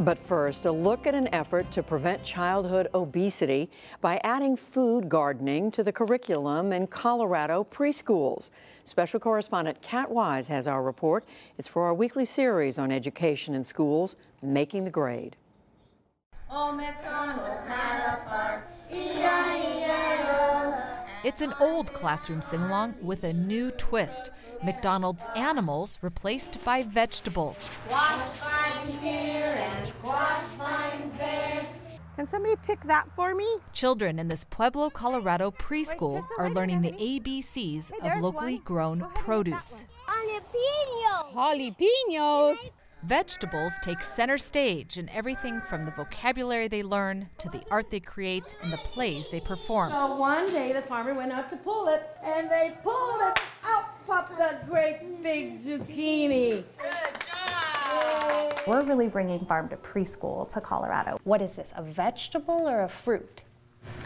But first, a look at an effort to prevent childhood obesity by adding food gardening to the curriculum in Colorado preschools. Special correspondent Kat Wise has our report. It's for our weekly series on education in schools, Making the Grade. Old MacDonald had a farm, E-I-E-I-O. It's an old classroom sing-along with a new twist. McDonald's animals replaced by vegetables. Squash vines here and squash vines there. Can somebody pick that for me? Children in this Pueblo, Colorado preschool are learning the ABCs of locally grown produce. Jalapenos. Vegetables take center stage in everything from the vocabulary they learn to the art they create and the plays they perform. So one day the farmer went out to pull it, and they pulled it. Out popped a great big zucchini. Good job! We're really bringing farm to preschool to Colorado. What is this, a vegetable or a fruit?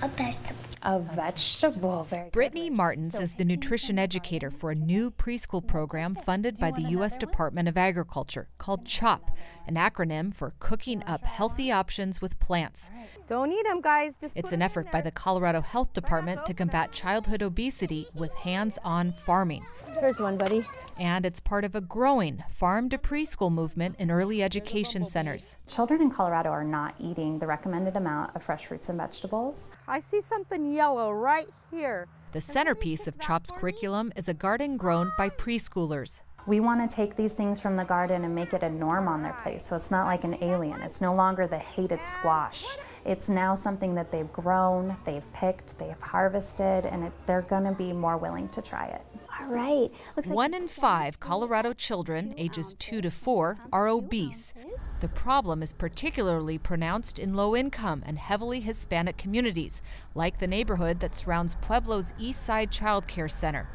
A vegetable. A vegetable, very good. Brittany Martins is the nutrition educator for a new preschool program funded by the U.S. Department of Agriculture called CHOP, an acronym for Cooking Up Healthy Options with Plants. Don't eat them, guys. It's an effort by the Colorado Health Department to combat childhood obesity with hands-on farming. Here's one, buddy. And it's part of a growing farm-to-preschool movement in early education centers. Children in Colorado are not eating the recommended amount of fresh fruits and vegetables. I see something yellow right here. The centerpiece of CHOP's curriculum is a garden grown by preschoolers. We want to take these things from the garden and make it a norm on their plate, so it's not like an alien. It's no longer the hated squash. It's now something that they've grown, they've picked, they've harvested, and they're going to be more willing to try it. All right. Looks like 1 in 5 Colorado children ages 2 to 4 are obese. The problem is particularly pronounced in low-income and heavily Hispanic communities, like the neighborhood that surrounds Pueblo's East Side Child Care Center.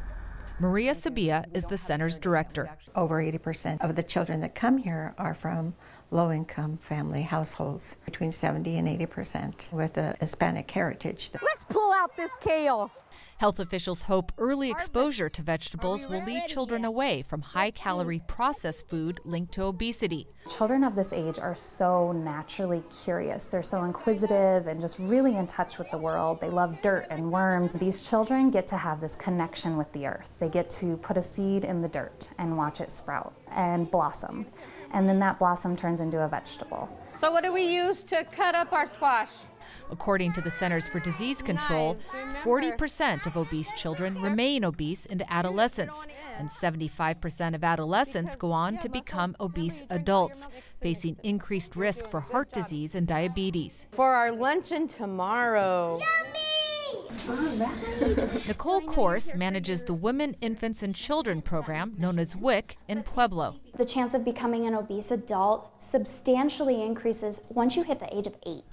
Maria Sabia is the center's director. Over 80% of the children that come here are from low-income family households, between 70 and 80% with a Hispanic heritage. Let's pull out this kale. Health officials hope early exposure to vegetables will lead children away from high-calorie processed food linked to obesity. Children of this age are so naturally curious. They're so inquisitive and just really in touch with the world. They love dirt and worms. These children get to have this connection with the earth. They get to put a seed in the dirt and watch it sprout and blossom. And then that blossom turns into a vegetable. So what do we use to cut up our squash? According to the Centers for Disease Control, 40% of obese children remain obese into adolescence, and 75% of adolescents go on to become obese adults, facing increased risk for heart disease and diabetes. For our luncheon tomorrow. Nicole Korse manages the Women, Infants, and Children program known as WIC in Pueblo. the chance of becoming an obese adult substantially increases once you hit the age of 8.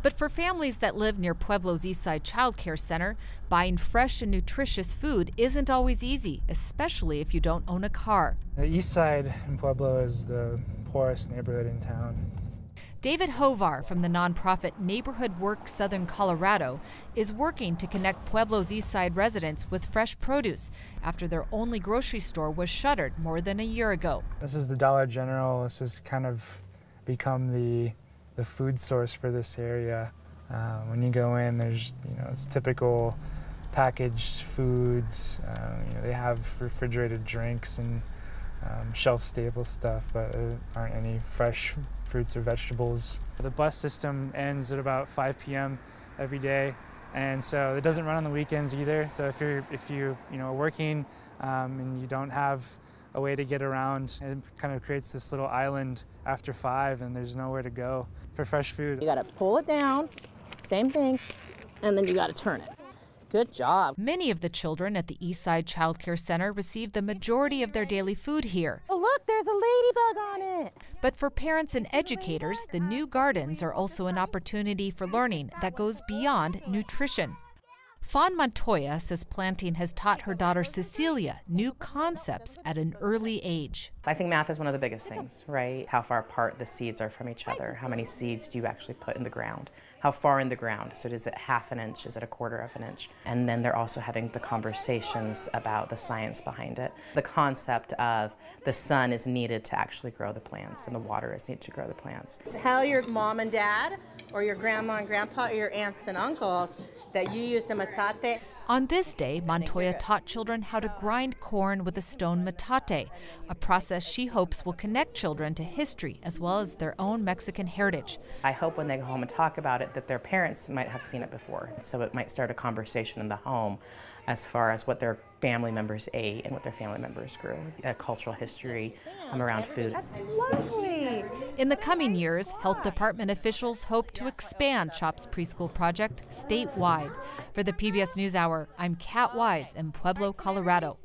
But for families that live near Pueblo's Eastside Child Care Center, buying fresh and nutritious food isn't always easy, especially if you don't own a car. The East Side in Pueblo is the poorest neighborhood in town. David Hovar from the nonprofit Neighborhood Work Southern Colorado is working to connect Pueblo's Eastside residents with fresh produce after their only grocery store was shuttered more than a year ago. This is the Dollar General. This has kind of become the food source for this area. When you go in, there's, it's typical packaged foods. They have refrigerated drinks and shelf-stable stuff, but there aren't any fresh fruits or vegetables. The bus system ends at about 5 p.m. every day, and so it doesn't run on the weekends either. So if you working and you don't have a way to get around, it kind of creates this little island after 5, and there's nowhere to go for fresh food. You gotta pull it down, same thing, and then you gotta turn it. Good job. Many of the children at the Eastside Child Care Center receive the majority of their daily food here. Oh look, there's a ladybug on it. But for parents and educators, the new gardens are also an opportunity for learning that goes beyond nutrition. Fawn Montoya says planting has taught her daughter Cecilia new concepts at an early age. I think math is one of the biggest things, right? How far apart the seeds are from each other. How many seeds do you actually put in the ground? How far in the ground? So is it half an inch? Is it a quarter of an inch? And then they're also having the conversations about the science behind it. The concept of the sun is needed to actually grow the plants and the water is needed to grow the plants. Tell your mom and dad or your grandma and grandpa or your aunts and uncles that you used a metate. On this day, Montoya taught children how to grind corn with a stone metate, a process she hopes will connect children to history as well as their own Mexican heritage. I hope when they go home and talk about it that their parents might have seen it before, so it might start a conversation in the home as far as what their family members ate and what their family members grew, a cultural history around food. That's lovely. In the coming years, health department officials hope to expand CHOP's preschool project statewide. For the PBS NewsHour, I'm Kat Wise in Pueblo, Colorado.